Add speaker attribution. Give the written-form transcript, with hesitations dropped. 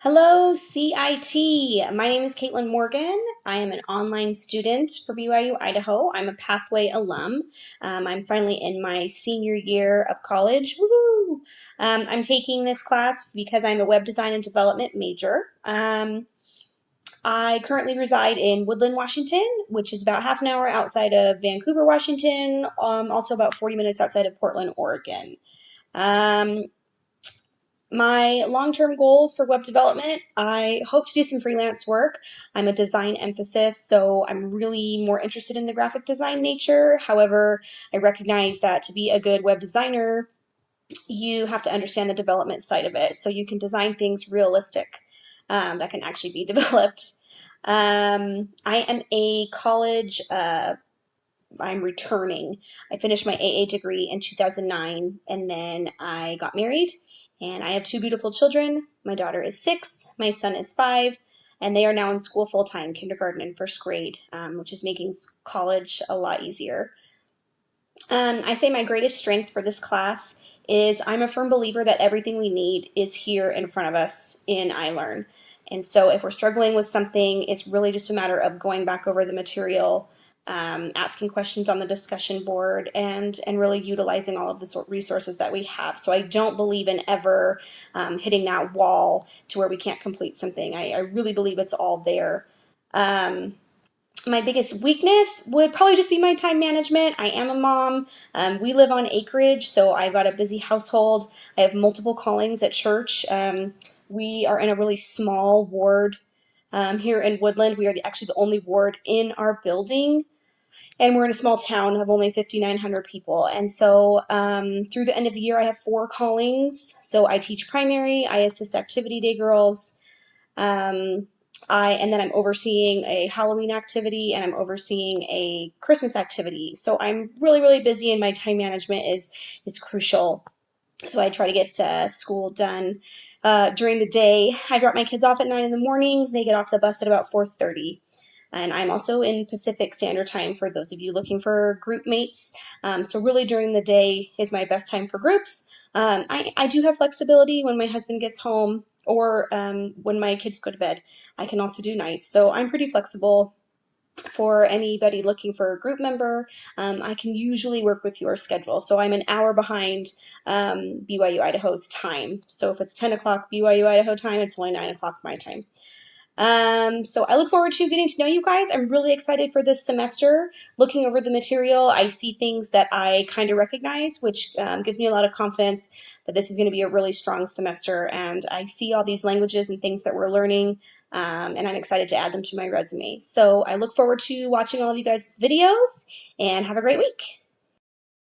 Speaker 1: Hello, CIT. My name is Caitlin Morgan. I am an online student for BYU Idaho. I'm a Pathway alum. I'm finally in my senior year of college. Woohoo! I'm taking this class because I'm a web design and development major. I currently reside in Woodland, Washington, which is about half an hour outside of Vancouver, Washington, also about 40 minutes outside of Portland, Oregon. Um, my long-term goals for web development, I hope to do some freelance work. I'm a design emphasis, so I'm really more interested in the graphic design nature. However, I recognize that to be a good web designer, you have to understand the development side of it. So you can design things realistic that can actually be developed. I am a college, I'm returning. I finished my AA degree in 2009, and then I got married, and I have two beautiful children. My daughter is 6, my son is 5, and they are now in school full time, kindergarten and first grade, which is making college a lot easier. I say my greatest strength for this class is I'm a firm believer that everything we need is here in front of us in iLearn. And so if we're struggling with something, it's really just a matter of going back over the material, asking questions on the discussion board, and really utilizing all of the resources that we have. So I don't believe in ever hitting that wall to where we can't complete something. I really believe it's all there. My biggest weakness would probably just be my time management. I am a mom. We live on acreage, so I've got a busy household. I have multiple callings at church. We are in a really small ward here in Woodland. We are actually the only ward in our building, and we're in a small town of only 5,900 people. And so through the end of the year, I have 4 callings. So I teach primary, I assist activity day girls. Um, and then I'm overseeing a Halloween activity and I'm overseeing a Christmas activity. So I'm really, really busy, and my time management is crucial. So I try to get school done during the day. I drop my kids off at 9 in the morning. They get off the bus at about 4:30. And I'm also in Pacific Standard Time for those of you looking for group mates. So really during the day is my best time for groups. I do have flexibility when my husband gets home or when my kids go to bed. I can also do nights. So I'm pretty flexible for anybody looking for a group member. I can usually work with your schedule. So I'm an hour behind BYU Idaho's time. So if it's 10 o'clock BYU Idaho time, it's only 9 o'clock my time. So I look forward to getting to know you guys. I'm really excited for this semester. Looking over the material, I see things that I kind of recognize, which gives me a lot of confidence that this is going to be a really strong semester. And I see all these languages and things that we're learning, and I'm excited to add them to my resume. So I look forward to watching all of you guys' videos, and have a great week.